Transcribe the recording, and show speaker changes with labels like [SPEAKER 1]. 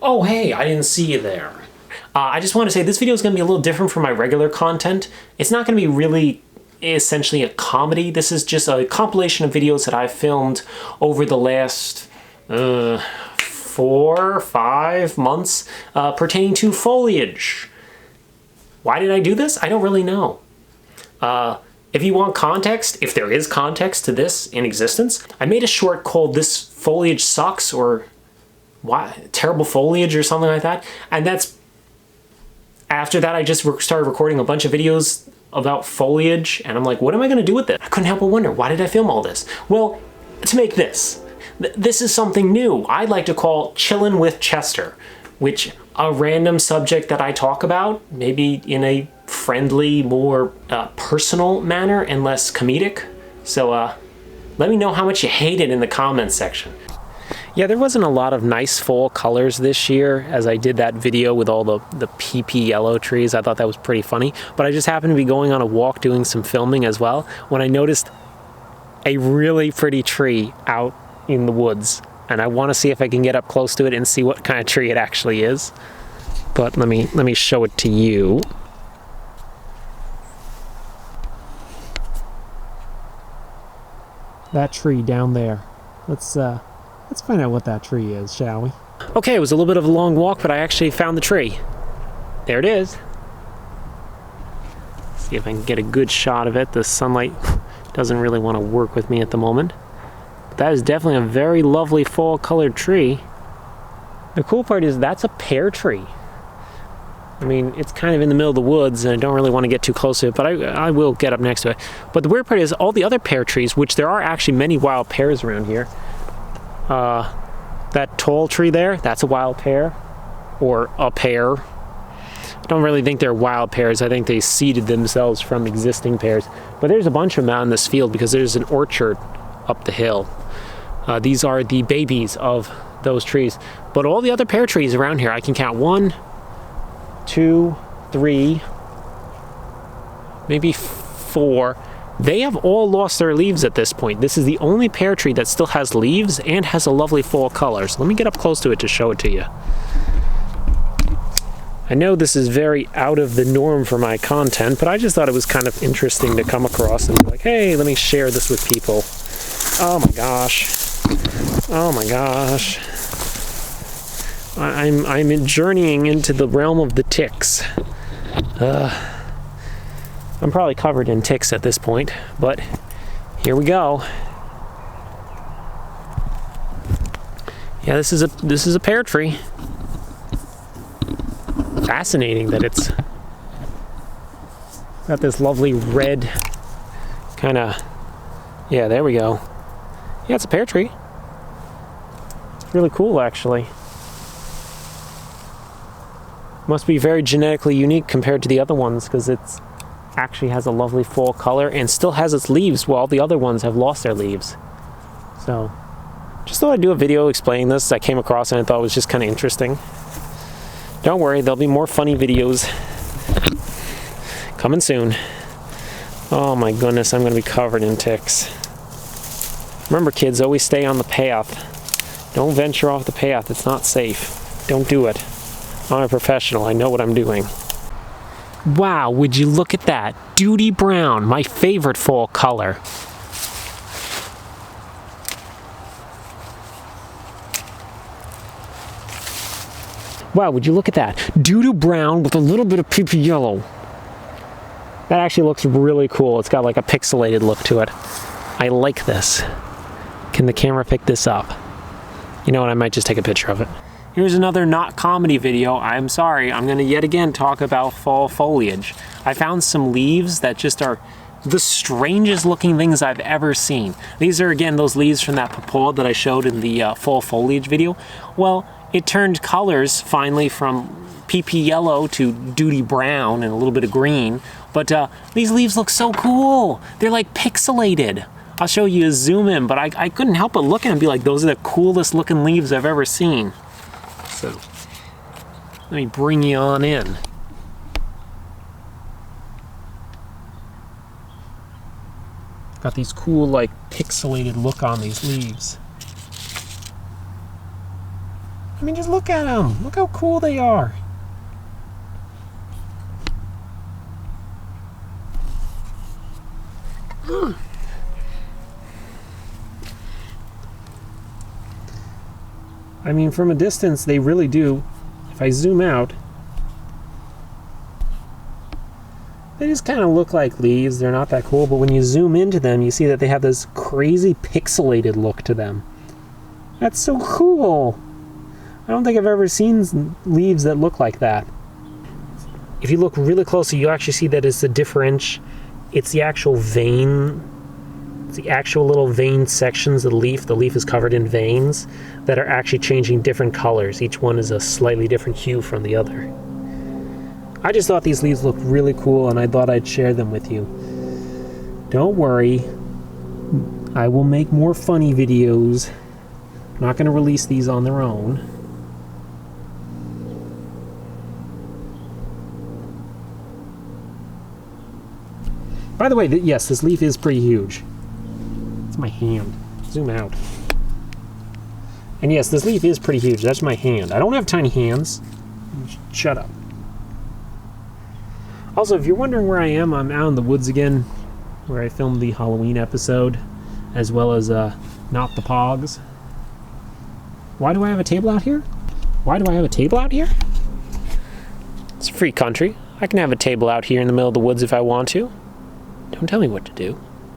[SPEAKER 1] Oh, hey, I didn't see you there. I just want to say this video is going to be a little different from my regular content. It's not going to be really essentially a comedy. This is just a compilation of videos that I've filmed over the last 4 or 5 months pertaining to Foliage. Why did I do this? I don't really know. If you want context, if there is context to this in existence, I made a short called This Foliage Sucks, or Terrible Foliage, or something like that. And that's after that I just started recording a bunch of videos about foliage, and I'm like, what am I going to do with it? I couldn't help but wonder, why did I film all this? Well, to make this. This is something new. I like to call Chillin' with Chester, which a random subject that I talk about, maybe in a friendly, more personal manner and less comedic. So let me know how much you hate it in the comments section. Yeah, there wasn't a lot of nice fall colors this year as I did that video with all the PP yellow trees. I thought that was pretty funny. But I just happened to be going on a walk doing some filming as well when I noticed a really pretty tree out in the woods. And I want to see if I can get up close to it and see what kind of tree it actually is. But let me show it to you. That tree down there. Let's find out what that tree is, shall we? Okay, it was a little bit of a long walk, but I actually found the tree. There it is. See if I can get a good shot of it. The sunlight doesn't really want to work with me at the moment. But that is definitely a very lovely fall colored tree. The cool part is that's a pear tree. I mean, it's kind of in the middle of the woods, and I don't really want to get too close to it, but I will get up next to it. But the weird part is all the other pear trees, which there are actually many wild pears around here. That tall tree there, that's a wild pear, or a pear. I don't really think they're wild pears. I think they seeded themselves from existing pears. But there's a bunch of them out in this field because there's an orchard up the hill. These are the babies of those trees. But all the other pear trees around here, I can count 1, 2, 3, maybe 4. They have all lost their leaves at this point. This is the only pear tree that still has leaves and has a lovely fall color. So let me get up close to it to show it to you. I know this is very out of the norm for my content, but I just thought it was kind of interesting to come across and be like, hey, let me share this with people. Oh my gosh. Oh my gosh. I'm journeying into the realm of the ticks. I'm probably covered in ticks at this point, but here we go. Yeah, this is a pear tree. Fascinating that it's got this lovely red kind of, yeah, there we go. Yeah, it's a pear tree. It's really cool, actually. Must be very genetically unique compared to the other ones because it's actually has a lovely fall color and still has its leaves while the other ones have lost their leaves. So just thought I'd do a video explaining this. I came across and I thought it was just kind of interesting. Don't worry, there'll be more funny videos coming soon. Oh my goodness, I'm going to be covered in ticks. Remember kids, always stay on the path. Don't venture off the path, it's not safe. Don't do it. I'm a professional, I know what I'm doing. Wow, would you look at that? Duty brown, my favorite fall color. Wow, would you look at that? Duty brown with a little bit of PP yellow. That actually looks really cool. It's got like a pixelated look to it. I like this. Can the camera pick this up? You know what, I might just take a picture of it. Here's another not comedy video. I'm sorry, I'm gonna yet again talk about fall foliage. I found some leaves that just are the strangest looking things I've ever seen. These are again those leaves from that papaw that I showed in the fall foliage video. Well, it turned colors finally from PP yellow to duty brown and a little bit of green. But these leaves look so cool. They're like pixelated. I'll show you a zoom in, but I couldn't help but look at them and be like, those are the coolest looking leaves I've ever seen. So, let me bring you on in. Got these cool, like, pixelated look on these leaves. I mean, just look at them. Look how cool they are. I mean, from a distance, they really do. If I zoom out, they just kind of look like leaves. They're not that cool, but when you zoom into them, you see that they have this crazy pixelated look to them. That's so cool. I don't think I've ever seen leaves that look like that. If you look really closely, you actually see that it's it's the actual vein. It's the actual little vein sections of the leaf. The leaf is covered in veins that are actually changing different colors. Each one is a slightly different hue from the other. I just thought these leaves looked really cool, and I thought I'd share them with you. Don't worry, I will make more funny videos. I'm not going to release these on their own. By the way, yes, this leaf is pretty huge. It's my hand. Zoom out. And yes, this leaf is pretty huge. That's my hand. I don't have tiny hands. Shut up. Also, if you're wondering where I am, I'm out in the woods again, where I filmed the Halloween episode, as well as Not the Pogs. Why do I have a table out here? Why do I have a table out here? It's a free country. I can have a table out here in the middle of the woods if I want to. Don't tell me what to do.